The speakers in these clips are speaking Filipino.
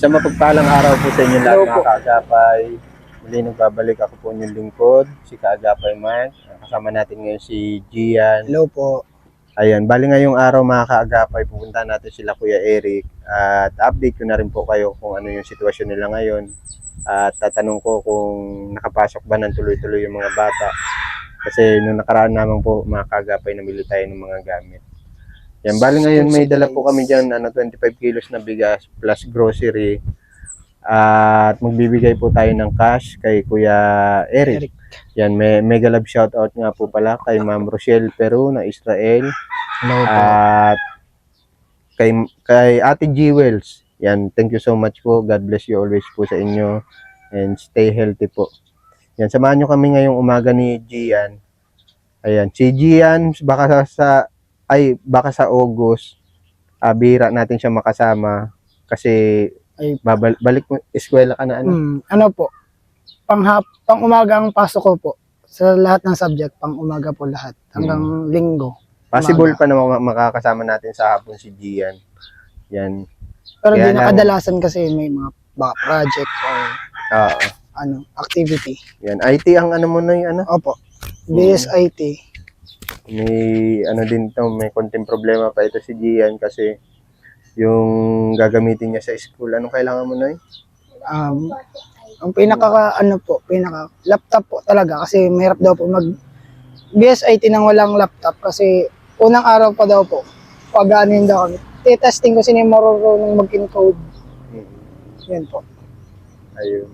Sa mapagpalang araw po sa inyo lahat mga kaagapay. Muli nagbabalik ako po inyong lingkod, si Kaagapay Mike. Kasama natin ngayon si Gian. Hello po. Ayan, bali ngayong araw mga kaagapay, pupunta natin sila Kuya Eric. At update ko na rin po kayo kung ano yung sitwasyon nila ngayon. At tatanong ko kung nakapasok ba ng tuloy-tuloy yung mga bata. Kasi nung nakaraan naman po mga kaagapay, namili tayo ng mga gamit. Yan, bali ngayon may dala po kami dyan, 25 kilos na bigas plus grocery. At magbibigay po tayo ng cash kay Kuya Eric. Yan, may mega love shoutout nga po pala kay Ma'am Rochelle Peru na Israel. Hello po. At kay Ate Jewels. Yan, thank you so much po. God bless you always po sa inyo. And stay healthy po. Yan, samahan nyo kami ngayong umaga ni Gian. Ayan, si Gian, baka sa August, bihira natin siya makasama kasi balik mo, eskwela ka na ano? Ano po, pang umaga ang pasok ko po. Sa lahat ng subject, pang umaga po lahat. Hanggang linggo. Possible pa na makakasama natin sa hapon si Gian. Yan. Pero di nakadalasan kasi may mga project or activity. Yan, IT ang ano mo na yung ano? Opo, BSIT. May ano din to, may konting problema pa ito si Gian kasi yung gagamitin niya sa school. Anong kailangan mo na Ang pinaka laptop po talaga kasi mahirap daw po mag BSIT nang walang laptop kasi unang araw pa daw po pag-anin daw kami. Testing ko sino yung marunong mag-encode. Yan po. Ayun.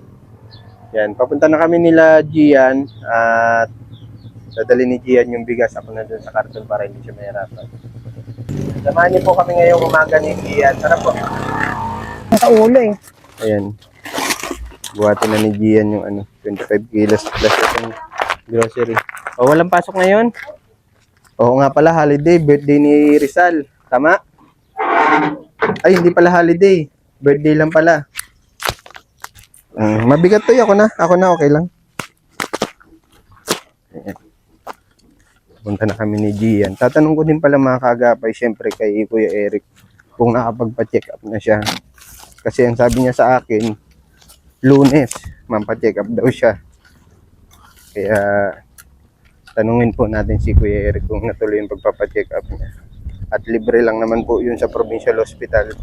Yan, papunta na kami nila Gian at dadali ni Gian yung bigas. Ako na dun sa karton para hindi siya mahirapan. Samahan niyo po kami ngayong umaga ni Gian. Tara po. Nasa ulo eh. Ayan. Buhatin na ni Gian yung 25 kilos plus yung grocery. O, walang pasok ngayon? Oo nga pala, holiday. Birthday ni Rizal. Tama? Ay, hindi pala holiday. Birthday lang pala. Mabigat to. Ako na, okay lang. Ayan. Punta na kami ni Gian. Tatanong ko din pala mga kaagapay, syempre kay Kuya Eric, kung nakapagpa-check up na siya. Kasi ang sabi niya sa akin, Lunes, mampa-check up daw siya. Kaya, tanungin po natin si Kuya Eric kung natuloy yung pagpapa-check up niya. At libre lang naman po yun sa provincial hospital.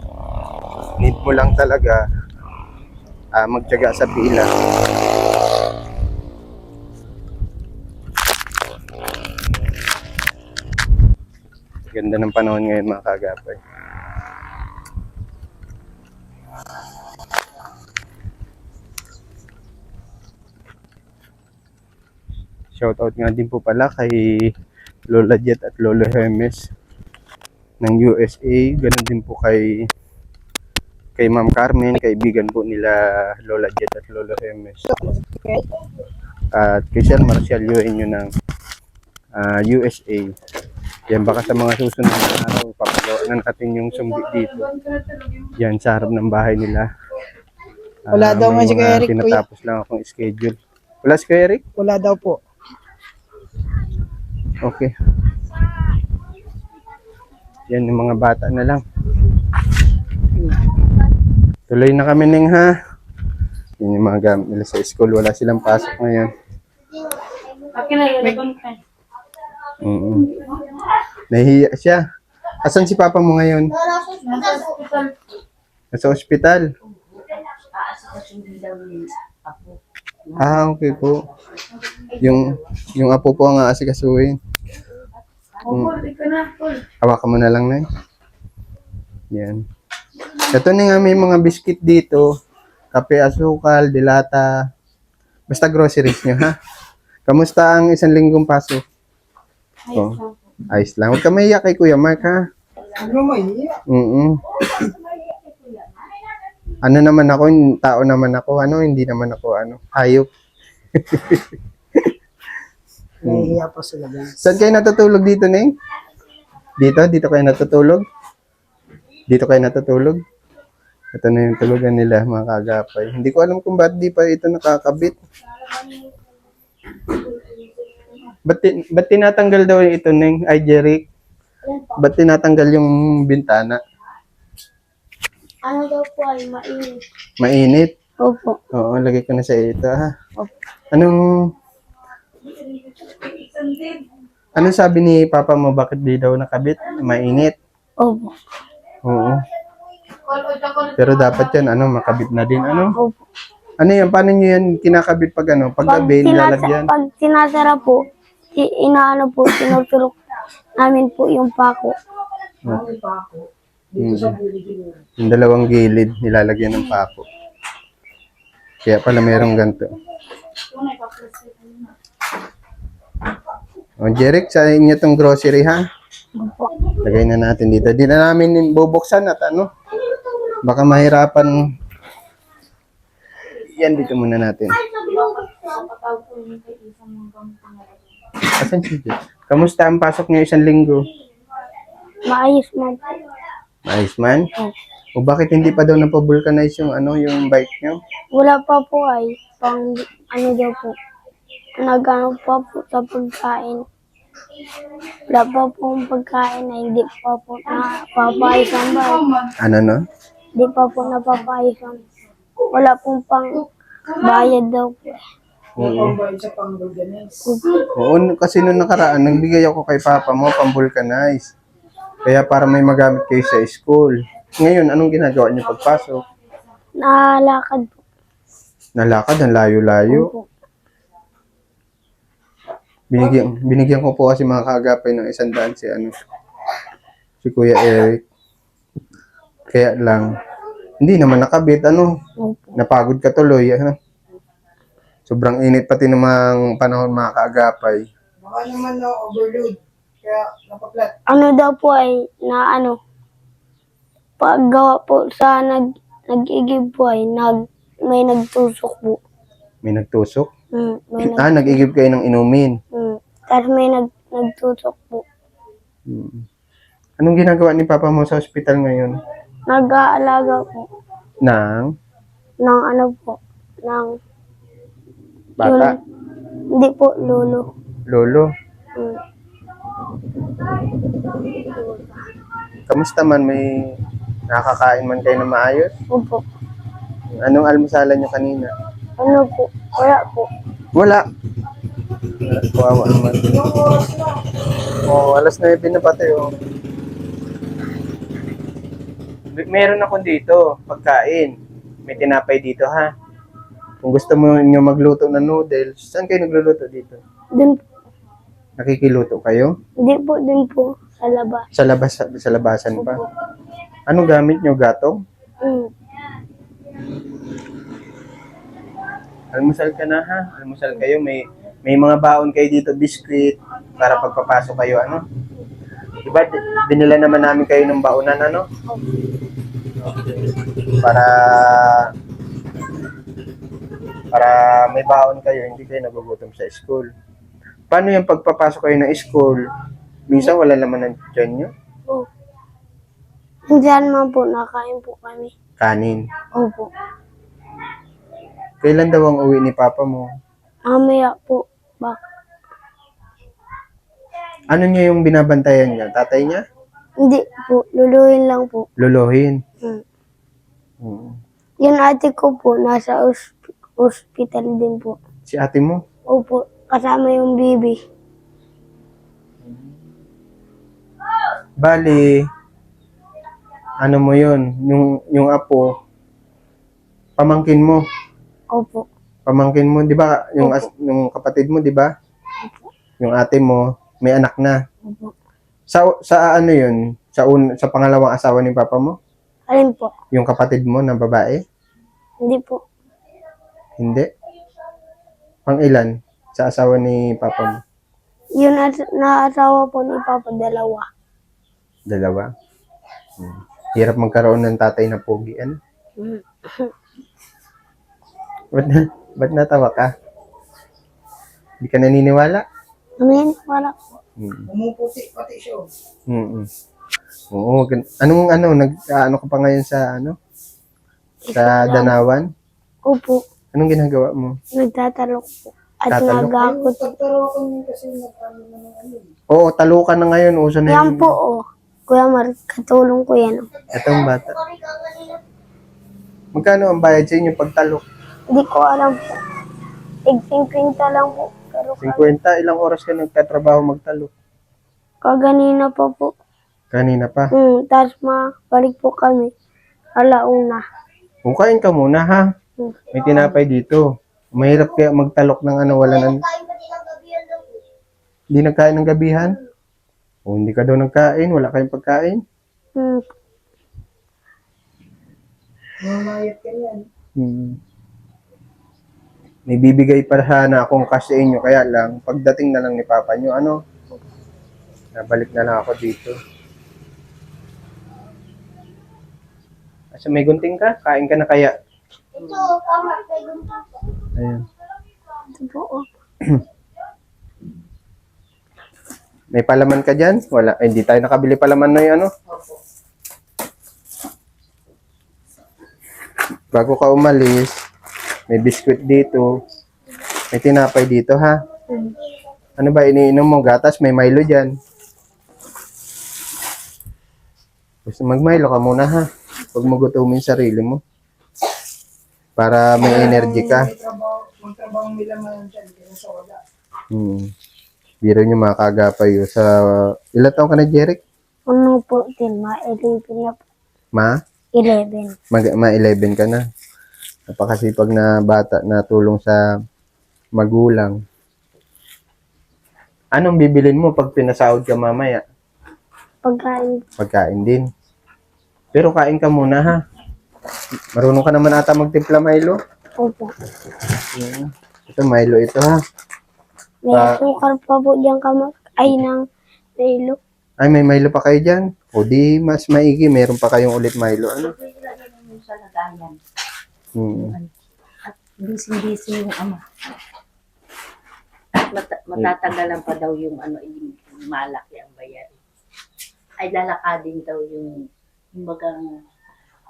Need mo lang talaga magtiyaga sa pila. Ganda ng panahon ngayon mga kaagapay. Shoutout nga din po pala kay Lola Jet at Lolo Hermes ng USA. Ganon din po kay Ma'am Carmen, kaibigan po nila Lola Jet at Lolo Hermes. At kay Sir Marcial Yuenyo ng USA. Yan, baka sa mga susunod na araw, papagawa na natin yung sumbi dito. Yan, sa harap ng bahay nila. Wala daw nga si Kuya Eric. Tinatapos lang akong schedule. Wala si Kuya Eric? Wala daw po. Okay. Yan, yung mga bata na lang. Tuloy na kami Ning ha. Yan yung mga gamit nila sa school. Wala silang pasok ngayon. Nahihiya siya. Asan si Papa mo ngayon? Nasa ospital. Okay po. Yung apo po ang aasikasuhin. Hawakan mo na lang na. Yan. Ito na nga may mga biscuit dito. Kape, asukal, dilata. Basta groceries nyo ha. Kamusta ang isang linggong pasok? Ayos lang. Huwag ka maiyak kay Kuya Mark ha. Ano naman ako, tao naman ako, hindi naman ako, hayop. Nahihiya po sila. Saan kayo natutulog dito, Neng? Dito kayo natutulog? Dito kayo natutulog? Ito na yung tulugan nila, mga kaagapay. Hindi ko alam kung ba't di pa ito nakakabit. Ba't tinatanggal daw ito, Neng? Ay, Jeric? Ba't tinatanggal yung bintana? Ano daw po ay mainit. Mainit? Opo. Oo, lagay ko na sa ito ha. Opo. Anong sabi ni Papa mo, bakit di daw nakabit? Mainit? Opo. Oo. Pero dapat yan, makabit na din, Opo. Ano yan, paano nyo yan kinakabit pag pag gabi, nilalagyan? Pag sinasara po, inaano po, sinusulok namin po yung pako. Yung dalawang gilid, nilalagyan ng pako. Kaya pala mayroong ganito. O, Jeric, sa inyo tong grocery, ha? Opo. Lagay na natin dito. Di na namin bubuksan at baka mahirapan. Yan, dito muna natin. Asan si Jeric? Kamusta ang pasok niyo isang linggo? Maayos man po. Ayos man? O bakit hindi pa daw napavulcanize yung yung bike niyo? Wala pa po ay pang ano daw po. Nagano pa po sa pagkain. Wala pa po ang pagkain na hindi pa po napapayos ang bike. No? Hindi pa po napapayos ang wala pong pang bayad daw po. Oo. Oo, kasi nung nakaraan, nagbigay ako kay Papa mo pang-vulcanize. Kaya para may magamit kayo sa school. Ngayon, anong ginagawa niyo pagpasok? Nalakad po. Nalakad, ang layo-layo. Opo. Binigyan ko po kasi mga kaagapay ng 100 si Kuya Eric. Kaya lang, hindi naman nakabit, Opo. napagod ka tuloy, Sobrang init pati namang panahon mga kaagapay. Baka naman na overload. Kaya napaplat. Ano daw po ay na paggawa po sa nag-igib po ay may nagtusok po. May nagtusok? May Nag-igib kayo ng inumin. Tapos may nagtusok po. Anong ginagawa ni Papa mo sa ospital ngayon? Nag-aalaga po Ng ng bata? hindi po, lolo. Lolo? Mm. Kamusta man? May nakakain man kayo na maayos? Opo. Anong almusalan nyo kanina? Ano po? Wala po. Wala. Kawawa naman. Alas 9 na pati, Meron ako dito, pagkain. May tinapay dito, ha? Kung gusto mo nyo magluto ng noodles, saan kayo nagluluto dito? Dun po. Nakikiluto kayo? Hindi po, dun po. Sa labas. Sa labasan pa? Anong gamit nyo? Gatong? Almusal ka na, ha? Almusal kayo. May mga baon kayo dito, biscuit, para pagpapasok kayo, Diba, dinila naman namin kayo ng baonan, Para may baon kayo, hindi kayo nagugutom sa school. Paano yung pagpapasok kayo ng school? Minsan wala naman ng tiyan nyo? Oh. Diyan man po, nakain po kami. Kanin. Opo. Kailan daw ang uwi ni Papa mo? Mamaya po. Ano niya yung binabantayan niya? Tatay niya? Hindi po, luluhin lang po. Luluhin. Yung ate ko po, nasa hospital din po. Si ate mo? Opo, kasama yung baby. Bali, ano mo yun? Yung apo, pamangkin mo. Opo. Pamangkin mo, di ba? Yung kapatid mo, di ba? Yung ate mo, may anak na. Opo. Sa ano yun? Sa pangalawang asawa ni Papa mo? Alin po? Yung kapatid mo na babae? Hindi po. Hindi? Pang ilan? Sa asawa ni Papa mo? Yung naasawa po ni Papa, dalawa. Dalawa? Hirap magkaroon ng tatay na pogi. Ba't natawa ka? Hindi ka naniniwala? Wala po. Umuputi pati siya. Oo. Nag-ano ka pa ngayon sa sa Danawan? Opo. Anong ginagawa mo? Nagtatalok po. At Tatalok? nagakot. Tatarokan kasi nagkano na ng Oo, talukan na ngayon. Uso na Yan po, oh. Kuya Mar, katulong ko yan. Oh. Itong bata. Magkano ang bayad sa inyo pagtalok? Hindi ko alam po. Tig-50 lang po. Pero 50, ilang oras ka nagtatrabaho magtalok? kaganina pa po. Kanina pa. Tapos balik po kami. Alauna. Kung kain ka muna ha. May tinapay dito. Mahirap kaya magtalok ng ano, wala nang... Hindi nagkain ng gabihan? O hindi ka daw nagkain, wala kayong pagkain? Mamayat ka yan. May bibigay pa sana akong cash sa inyo, kaya lang, pagdating na lang ni Papa nyo, ano? Nabalik na lang ako dito. Asa may gunting ka? Kain ka na kaya? Ayan. Ito po. May palaman ka dyan? Wala. Ay, hindi tayo nakabili palaman na yun, ano? Bago ka umalis, may biskwit dito. May tinapay dito, ha? Ano ba, iniinom mo? Gatas, may Milo dyan. Gusto mag-Milo ka muna, ha? Huwag mo gutumin sarili mo. Para may energy ka. Magtrabaho nila man dyan, kaya sa wala. Biro nyo makakagapay yun. Sa... Ilan taong ka na, Jeric? Ano po din, ma-11 na po. Ma? 11. Ma-11 ka na. Napakasipag na bata na tulong sa magulang. Anong bibilin mo pag pinasahod ka mamaya? Pagkain. Pagkain din. Pero kain ka muna, ha? Marunong ka naman ata magtimpla Milo? Opo. Ito, Milo ito, ha? May asukar pa po dyan ay ng Milo. Ay, may Milo pa kayo dyan? O di, mas maigi. Meron pa kayong ulit Milo, ano? Sa lagayan. Hmm. At busy-busy yung ama. Matatagalan pa daw yung ano, yung malaki ang bayarin. Ay lalakadin daw yung bagang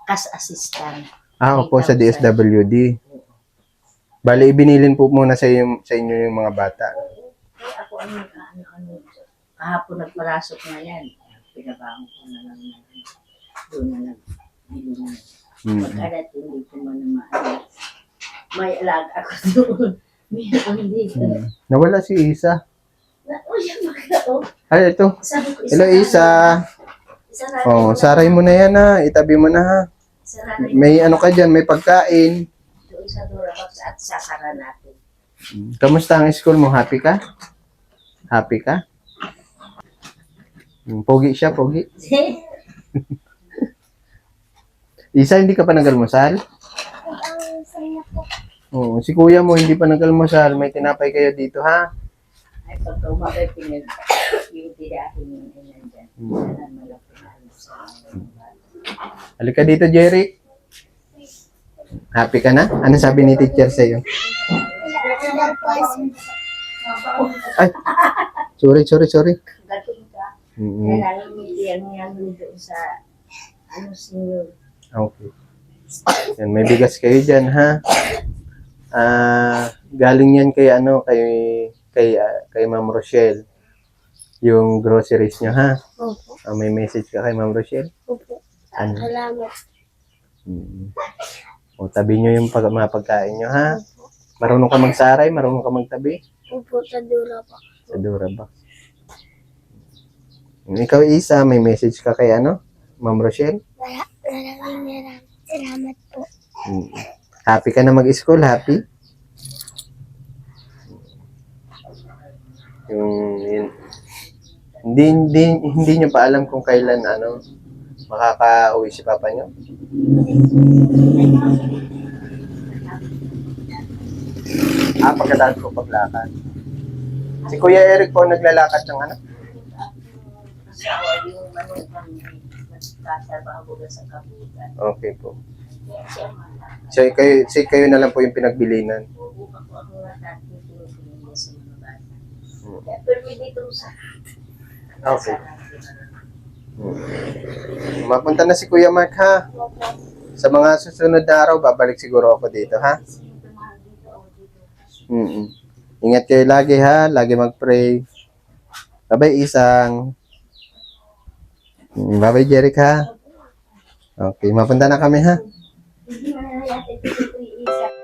cash assistant. Opo, sa DSWD. Bali, ibinilin po muna sa inyo yung mga bata. Ay, ako ano, kahapon nagparasok na yan. Pinabangon ko na lang na doon na nagbili na. Pagkalat, hindi ko man naman. May alaga ako doon. Mayroon dito. Nawala si Isa. Yan magkao. Ay, ito. Sabi ko, Hello, Isa. Oh, saray mo na yan, ha. Itabi mo na, ha. May ano ka dyan, may pagkain. Doon sa Durabox at sasara natin. Kamusta ang school mo? Happy ka? Happy ka? Pogi siya, pogi. Isa, hindi ka pa nag-almusal? Oo, si kuya mo hindi pa nag-almusal. May tinapay kayo dito, ha? Ay, pagka umakay pinag yung tirahin yung nandyan. Sana malaki na sa Halika dito, Jerry. Happy ka na? Ano sabi ni teacher sa'yo? Ay, sorry. Gatong ka. Mm-hmm. Kaya nalang yan doon sa ano senior. Okay. Yan, may bigas kayo dyan, ha? Galing yan kay kay Ma'am Rochelle. Yung groceries nyo, ha? Opo. May message ka kay Ma'am Rochelle? Opo. Ano? Salamat. O, tabi nyo yung mga pagkain nyo, ha? Marunong ka magsaray? Marunong ka magtabi? Opo, sa Dura pa. Sa Durabox. Ikaw, Isa, may message ka kay Ma'am Rochelle? Maraming salamat po. Happy ka na mag-school? Happy? Yun. Hindi nyo pa alam kung kailan makaka-uwi si Papa nyo? Pagkatapos ko paglakad. Si Kuya Eric po naglalakad ng Kasi yung ano kami nagtatrabaho sa kabugan. Okay po. Kaya siya malaki. So, kayo na lang po yung pinagbilinan. Ako nga natin tinutulungan sa mga bata. Kaya pwede dito sa Okay. Mapunta na si Kuya Mark, ha? Sa mga susunod na araw, babalik siguro ako dito, ha? Ingat kayo lagi, ha? Lagi mag-pray. Bye-bye, Isang. Bye-bye, Jeric, ha? Okay, mapunta na kami, ha? Ay, ate, ito isa.